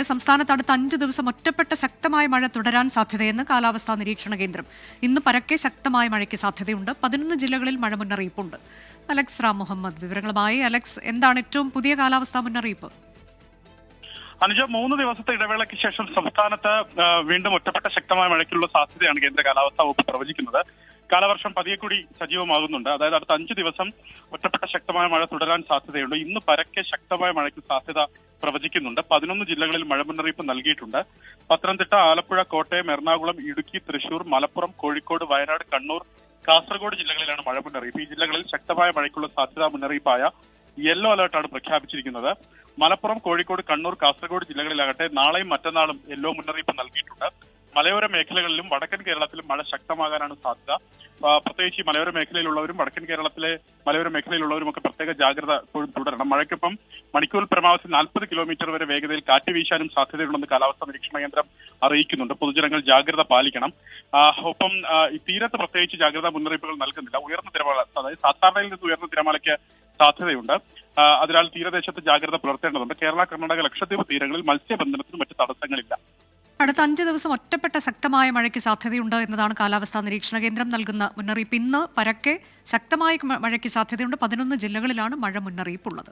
സംസ്ഥാനത്ത് അടുത്ത 5 ദിവസം ഒറ്റപ്പെട്ട ശക്തമായ മഴ തുടരാൻ സാധ്യതയെന്ന് കാലാവസ്ഥാ നിരീക്ഷണ കേന്ദ്രം. ഇന്ന് പരക്കെ ശക്തമായ മഴയ്ക്ക് സാധ്യതയുണ്ട്. 11 ജില്ലകളിൽ മഴ മുന്നറിയിപ്പുണ്ട്. അലക്സ് റാം മുഹമ്മദ് വിവരങ്ങളുമായി. അലക്സ്, എന്താണ് ഏറ്റവും പുതിയ കാലാവസ്ഥാ മുന്നറിയിപ്പ്? അനുജ, 3 ദിവസത്തെ ഇടവേളയ്ക്ക് ശേഷം സംസ്ഥാനത്ത് വീണ്ടും ഒറ്റപ്പെട്ട ശക്തമായ മഴയ്ക്കുള്ള സാധ്യതയാണ് കേന്ദ്ര കാലാവസ്ഥാ വകുപ്പ് പ്രവചിക്കുന്നത്. കാലവർഷം പതിയെ കൂടി സജീവമാകുന്നുണ്ട്. അതായത് അടുത്ത 5 ദിവസം ഒറ്റപ്പെട്ട ശക്തമായ മഴ തുടരാൻ സാധ്യതയുണ്ട്. ഇന്ന് പരക്കെ ശക്തമായ മഴയ്ക്ക് സാധ്യത പ്രവചിക്കുന്നുണ്ട്. 11 ജില്ലകളിൽ മഴ മുന്നറിയിപ്പ് നൽകിയിട്ടുണ്ട്. പത്തനംതിട്ട, ആലപ്പുഴ, കോട്ടയം, എറണാകുളം, ഇടുക്കി, തൃശൂർ, മലപ്പുറം, കോഴിക്കോട്, വയനാട്, കണ്ണൂർ, കാസർഗോഡ് ജില്ലകളിലാണ് മഴ മുന്നറിയിപ്പ്. ഈ ജില്ലകളിൽ ശക്തമായ മഴയ്ക്കുള്ള സാധ്യതാ മുന്നറിയിപ്പായ യെല്ലോ അലർട്ടാണ് പ്രഖ്യാപിച്ചിരിക്കുന്നത്. മലപ്പുറം, കോഴിക്കോട്, കണ്ണൂർ, കാസർഗോഡ് ജില്ലകളിലാകട്ടെ നാളെയും മറ്റന്നാളും യെല്ലോ മുന്നറിയിപ്പ് നൽകിയിട്ടുണ്ട്. മലയോര മേഖലകളിലും വടക്കൻ കേരളത്തിലും മഴ ശക്തമാകാനാണ് സാധ്യത. പ്രത്യേകിച്ച് മലയോര മേഖലയിലുള്ളവരും വടക്കൻ കേരളത്തിലെ മലയോര മേഖലയിലുള്ളവരും ഒക്കെ പ്രത്യേക ജാഗ്രത ഇപ്പോഴും തുടരണം. മഴയ്ക്കൊപ്പം മണിക്കൂറിൽ പരമാവധി 40 കിലോമീറ്റർ വരെ വേഗതയിൽ കാറ്റ് വീശാനും സാധ്യതയുണ്ടെന്ന് കാലാവസ്ഥാ നിരീക്ഷണ കേന്ദ്രം അറിയിക്കുന്നുണ്ട്. പൊതുജനങ്ങൾ ജാഗ്രത പാലിക്കണം. ഒപ്പം ഈ തീരത്ത് പ്രത്യേകിച്ച് ജാഗ്രതാ മുന്നറിയിപ്പുകൾ നൽകുന്നില്ല. ഉയർന്ന തിരമാല, അതായത് സാധാരണയിൽ നിന്ന് ഉയർന്ന തിരമാലയ്ക്ക് സാധ്യതയുണ്ട്. അതിനാൽ തീരദേശത്ത് ജാഗ്രത പുലർത്തേണ്ടതുണ്ട്. കേരള, കർണാടക, ലക്ഷദ്വീപ് തീരങ്ങളിൽ മത്സ്യബന്ധനത്തിന് മറ്റ് തടസ്സങ്ങളില്ല. അടുത്ത 5 ദിവസം ഒറ്റപ്പെട്ട ശക്തമായ മഴയ്ക്ക് സാധ്യതയുണ്ട് എന്നതാണ് കാലാവസ്ഥാ നിരീക്ഷണ കേന്ദ്രം നൽകുന്ന മുന്നറിയിപ്പ്. ഇന്ന് പരക്കെ ശക്തമായ മഴയ്ക്ക് സാധ്യതയുണ്ട്. 11 ജില്ലകളിലാണ് മഴ മുന്നറിയിപ്പുള്ളത്.